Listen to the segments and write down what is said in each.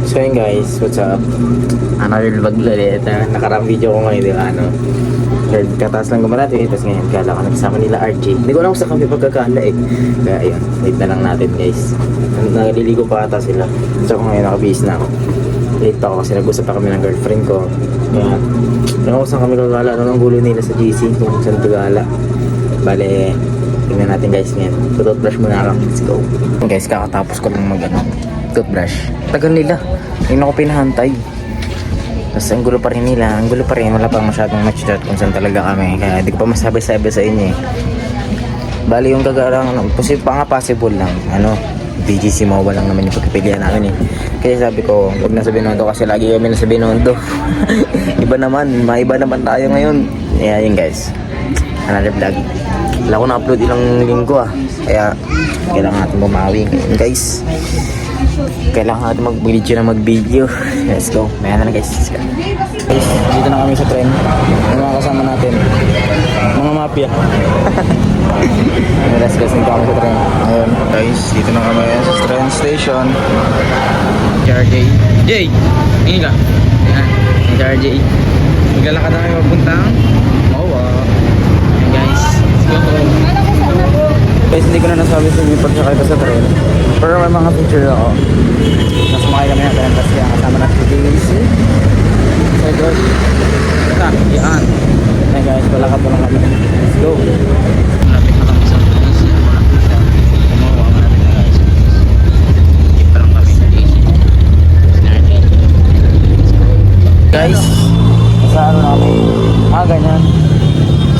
So yun guys, what's up? Real vlog ulit. Nakarang video ko ngayon, di ba? Third kataas lang gumarati, tapos ngayon kala ko nagsama nila RJ. Hindi ko alam kung sa kami pagkakala eh. Kaya ayun, wait na lang natin guys. Naliligo pa ata sila. So ngayon nakabihis na ako. Late ako kasi nag-usap pa kami ng girlfriend ko. Kaya, alam ko saan kami gagala. Ano ng gulo nila sa GC kung saan gagala. Bale, tingnan natin guys ngayon. Toothbrush muna lang. Let's go. Guys, kakatapos ko lang toothbrush. Tagal nila. Hindi ako pinahantay. Tapos ang gulo pa rin nila. Ang gulo pa rin. Wala pang masyadong match chat kung saan talaga kami. Kaya di ko pa masabi-sabi sa inyo eh. Bali yung gagarang, possible lang. BGC mo lang naman yung pagpipilian namin eh. Kaya sabi ko, huwag na sa Binondo kasi lagi kami na sa Binondo. Iba naman, maiba naman tayo ngayon. Kaya yun guys. Another vlog. Wala ko na-upload ilang linggo ah. Kaya kailangan natin bumawi ngayon guys. Kailangan natin mag-video. Let's go. Maya na guys. Let's go. Guys, dito na kami sa tren. Yung mga kasama natin. Mga mafia. Let's go. Dito kami sa tren. Ayun. Guys, dito na kami sa train station. RJ. Jay! Hindi ka? Yan. RJ. Maglalakad na kami magpuntang Mawa. Ayan guys. Let's go. Guys, hindi ko na nasabi sa inyo pagsakay pa sa tren. Pero may mga picture ako. Mas sumakay kami ng tren kasi kasama na si JC. So good. Ito, yan. Ayan guys, palakad pa lang kami. Let's go. Malapit na kami sa place. Kumawa ka natin na guys. Keep pa lang kami sa JC. Guys, sa ano na kami? Ganyan.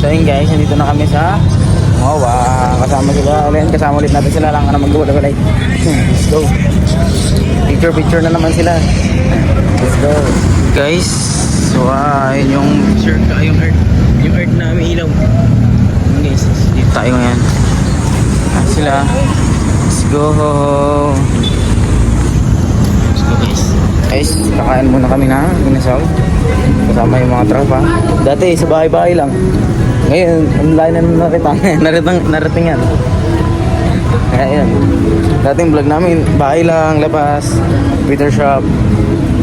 So yun guys, nandito na kami sa kasama sila ulit. Kasama ulit natin sila lang na mag-walay. Let's go. Picture na naman sila. Let's go. Guys, so yun yung circle, yung earth na may ilaw. Guys, dito tayo ngayon. Sila. Let's go. Let's go guys. Guys, kakain muna kami na ginasal. Kasama yung mga tropa. Dati sa bahay-bahay lang. Ngayon, online na narating yan. Kaya yan. Dating vlog namin, bahay lang, labas, Twitter shop.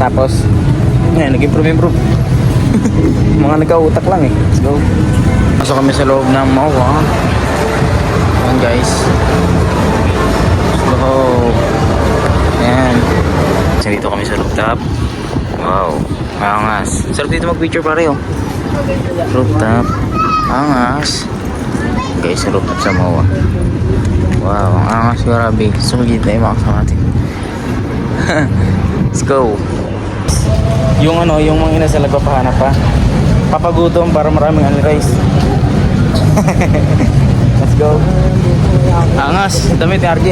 Tapos, ngayon, nag-improve. Mga nagka-utak lang eh. Let's go. Pasok kami sa loob ng Mawa. Ayan guys. Let's go. Ayan. So, dito kami sa rooftop. Wow. Angas. Sarap dito mag-picture pare oh. Rooftop. Angas. Guys, sa rooftop sa Mawa. Wow, ang angas, grabe. Sulit na yung mga kasama natin. Let's go. Yung mga inasal nagpapahanap pa. Papagutom para maraming rice. Let's go. Angas, damit ni RJ.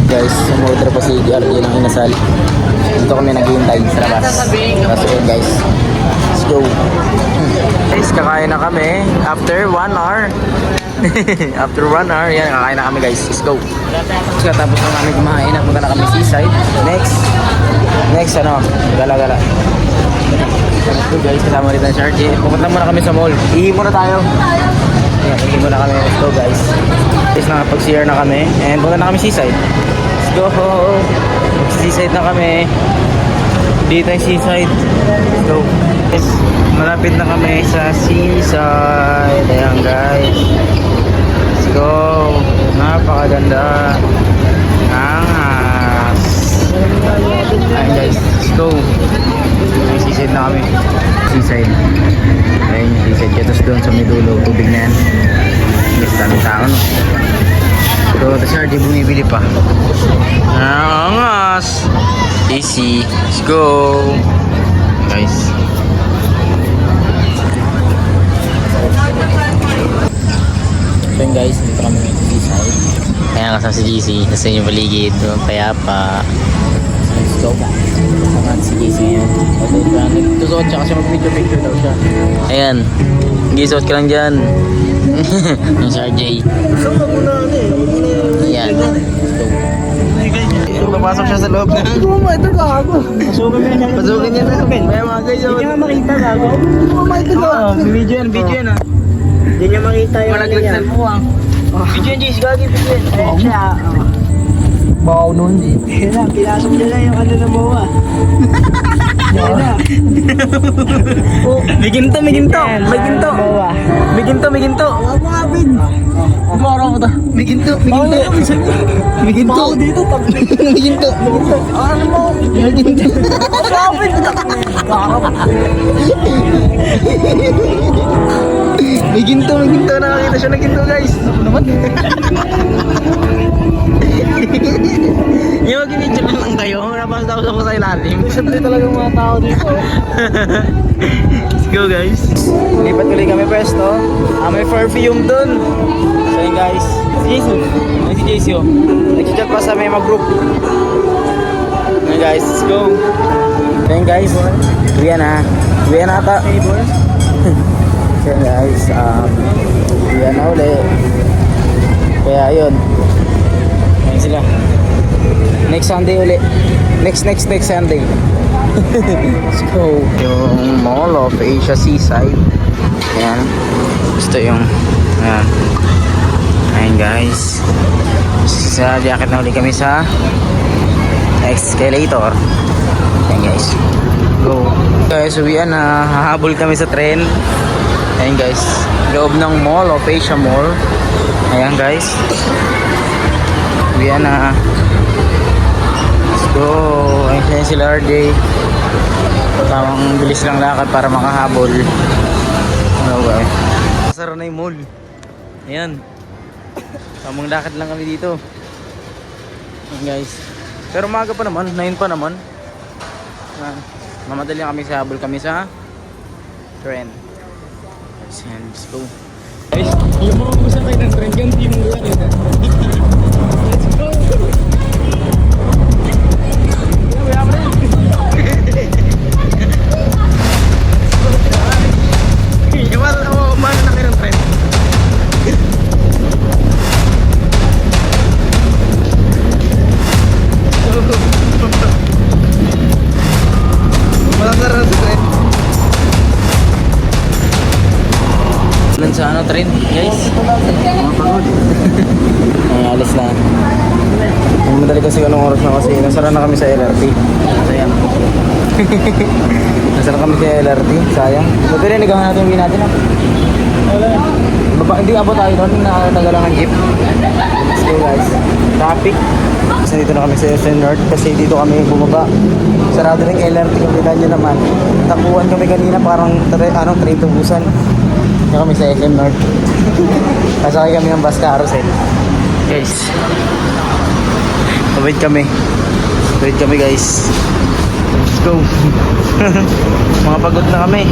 Guys, sumutra pa si RJ ng inasal. Dito kami naghihintay sa labas. Tapos yun guys, let's go. Guys, kakain na kami after 1 hour. After 1 hour, yan, kakain na kami guys. Let's go. Tapos na kami kumain, napunta na kami seaside. Next gala-gala. Let's go guys, kasama rin ang RJ. Pupunta muna kami sa mall. Ihi muna tayo. Yan, ihi muna kami. Let's go guys. Guys, nakapag-CR na kami. And punta na kami seaside. Let's go. Seaside na kami. Dito yung seaside. Let's go. Guys, malapit na kami sa seaside. Ayan guys. Let's go. Napakaganda. Angas. Ayan guys. Let's go. May seaside na kami. Seaside. Ayan yung seaside. Tapos doon sa may dulo. Tubig na yan. Guys, daming tao no. So, tapos RJ bumibili pa. Angas. Easy. Let's go. Guys. So yun guys, dito kami ngayon sa seaside. Kaya kasama si GC. Nasa yung paligid. Payapa. Let's go. Kasama si GC ngayon. Nagtusuot siya kasi mag-picture daw siya. Ayan. Gisuot ka lang dyan. Yung si RJ. Ayan. Let's go. Papasok siya sa loob na. Ito gago. Pasukin niya na. Kaya mga guys, hindi niya makita gago. Video yan ah. Hindi niya makita yung malaglag sa buwang. Video yan, Jace. Gagi, video yan. Ayan siya. Bakaw nun, di. Yan na, pinasok niya na yung ano na bawa. Yan na. May ginto, may ginto. May ginto. Bawa. May ginto, may ginto. Huwag mo nga, Ben. Gumara ko to. May ginto, may ginto. May ginto. Bakaw dito, pag May ginto. May ginto. ano mo? May ginto. Grabe. May ginto, may ginto. Nakakita siya ng ginto, guys. Ako naman. Yung mag-video lang kayo. Napasok ako sa ilalim. Siyempre talagang mga tao dito. Let's go, guys. Lipat ulit kami pwesto. May perfume dun. So yun, guys. Si Jesus. Ay, si Jesus. Nag-chat pa sa may mag-group. Yun, guys. Let's go. Yun, guys. Uwian na. Uwian na ata. Yun, guys. Uwian na ulit. Kaya, yun. Ayun sila. Next Sunday ulit. Next Sunday. Let's go. Yung Mall of Asia Seaside. Ayan. Gusto yung ayan. Ayan, guys. Sa jacket na ulit kami sa escalator. Ayan, guys. Go. Guys, uwian na. Hahabol kami sa tren. Ayan, guys. Loob ng Mall of Asia Mall. Ayan, guys. Uwian na. Let's go. Ayan sila RJ. Tamang bilis lang lakad para makahabol. Ano ba eh? Masara na yung mall. Ayan. Tamang lakad lang kami dito. Ayan, guys. Pero umaga pa naman. 9 pa naman. Mamadali kami sa habol kami sa train. Let's go. Guys, Yung mga musakay ng trend, yung team mo yan. Let's go. iwan ako umano na kayo ng train. Masara na sa train. Lan sa ano train, guys? Mapagod. Ay, alis na. Ang madali kasi anong oras na kasi nasara na kami sa LRT. Sayang. Nasara kami sa LRT, sayang. So, pero nagawa natin yung win natin. Baba, hindi abot tayo doon, nakatagal lang ang jeep. Let's go, guys. Traffic. Kasi dito na kami sa SM North kasi dito kami bumaba. Sarado ng LRT, kita nyo naman. Takuan kami kanina parang train to Busan. Dito kami sa SM North. Kasakay kami ng bus carousel. Guys. Wait kami. Wait kami, guys. Let's go. Mga pagod na kami.